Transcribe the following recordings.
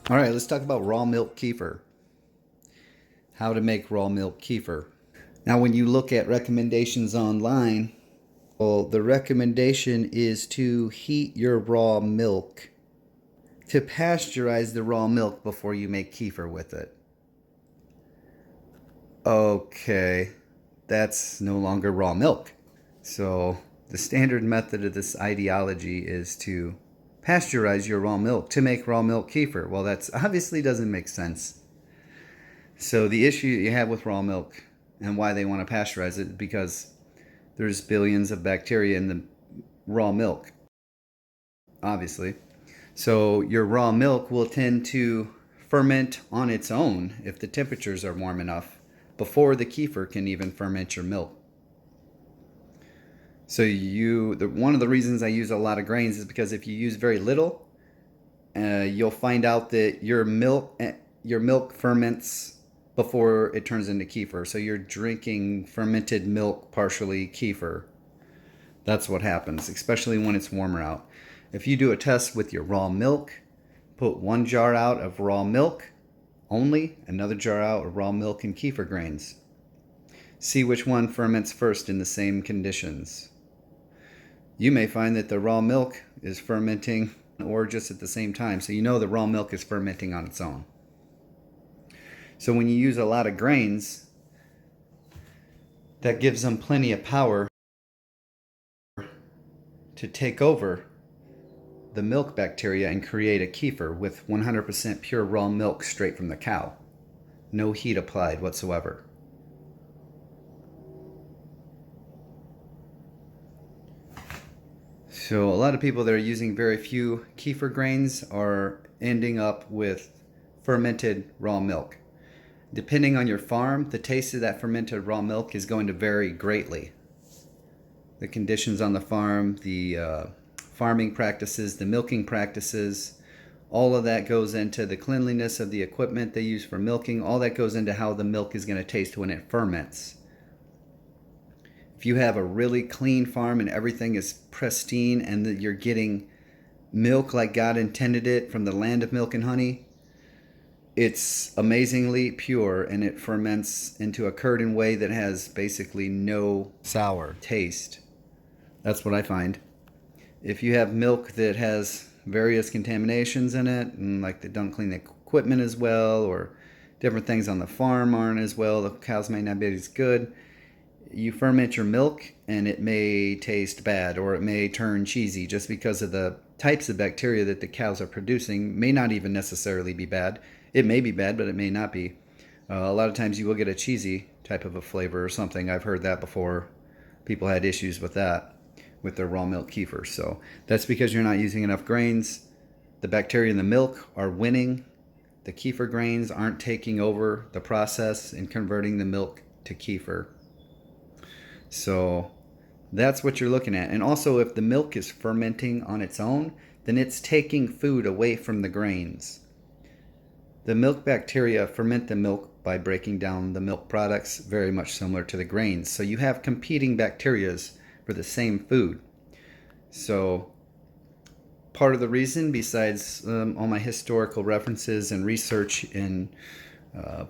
All right, let's talk about raw milk kefir. How to make raw milk kefir. Now, when you look at recommendations online, well, the recommendation is to heat your raw milk to pasteurize the raw milk before you make kefir with it. Okay, that's no longer raw milk. So, the standard method of this ideology is to pasteurize your raw milk to make raw milk kefir. Well, that's obviously doesn't make sense. So the issue you have with raw milk and why they want to pasteurize it because there's billions of bacteria in the raw milk, obviously. So your raw milk will tend to ferment on its own if the temperatures are warm enough before the kefir can even ferment your milk. So one of the reasons I use a lot of grains is because if you use very little, you'll find out that your milk ferments before it turns into kefir. So you're drinking fermented milk, partially kefir. That's what happens, especially when it's warmer out. If you do a test with your raw milk, put one jar out of raw milk only, another jar out of raw milk and kefir grains. See which one ferments first in the same conditions. You may find that the raw milk is fermenting or just at the same time, so you know the raw milk is fermenting on its own. So when you use a lot of grains, that gives them plenty of power to take over the milk bacteria and create a kefir with 100% pure raw milk straight from the cow. No heat applied whatsoever. So a lot of people that are using very few kefir grains are ending up with fermented raw milk. Depending on your farm, the taste of that fermented raw milk is going to vary greatly. The conditions on the farm, the farming practices, the milking practices, all of that goes into the cleanliness of the equipment they use for milking. All that goes into how the milk is going to taste when it ferments. If you have a really clean farm and everything is pristine and that you're getting milk like God intended it from the land of milk and honey, it's amazingly pure and it ferments into a curd and whey that has basically no sour taste. That's what I find. If you have milk that has various contaminations in it and like they don't clean the equipment as well or different things on the farm aren't as well, the cows may not be as good, you ferment your milk and it may taste bad or it may turn cheesy just because of the types of bacteria that the cows are producing may not even necessarily be bad. It may be bad, but it may not be. A lot of times you will get a cheesy type of a flavor or something. I've heard that before. People had issues with that with their raw milk kefir. So that's because you're not using enough grains. The bacteria in the milk are winning. The kefir grains aren't taking over the process and converting the milk to kefir. So that's what you're looking at. And also, if the milk is fermenting on its own, then it's taking food away from the grains. The milk bacteria ferment the milk by breaking down the milk products, very much similar to the grains. So you have competing bacterias for the same food. So part of the reason, besides all my historical references and research in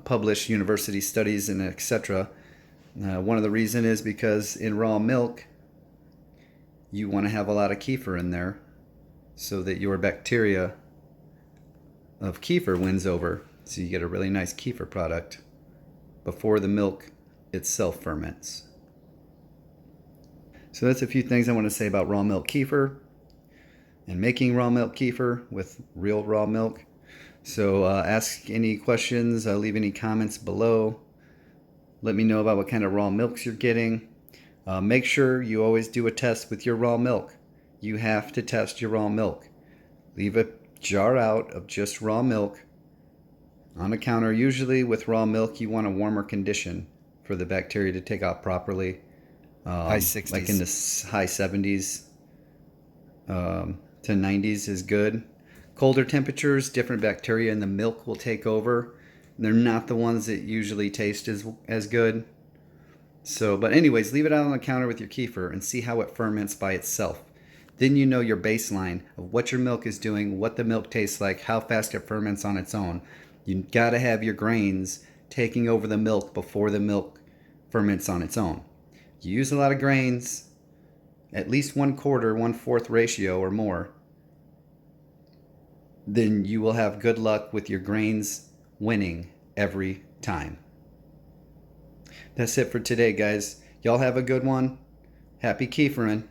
published university studies and etc., one of the reason is because in raw milk, you want to have a lot of kefir in there so that your bacteria of kefir wins over. So you get a really nice kefir product before the milk itself ferments. So that's a few things I want to say about raw milk kefir and making raw milk kefir with real raw milk. So ask any questions, leave any comments below. Let me know about what kind of raw milks you're getting. Make sure you always do a test with your raw milk. You have to test your raw milk. Leave a jar out of just raw milk on a counter. Usually with raw milk, you want a warmer condition for the bacteria to take out properly. High 60s. Like in the high 70s to 90s is good. Colder temperatures, different bacteria in the milk will take over. They're not the ones that usually taste as good. So, but anyways, leave it out on the counter with your kefir and see how it ferments by itself. Then you know your baseline of what your milk is doing, what the milk tastes like, how fast it ferments on its own. You got to have your grains taking over the milk before the milk ferments on its own. You use a lot of grains, at least 1/4, 1/4 ratio or more, then you will have good luck with your grains winning every time. That's it for today, guys. Y'all have a good one. Happy kefiring.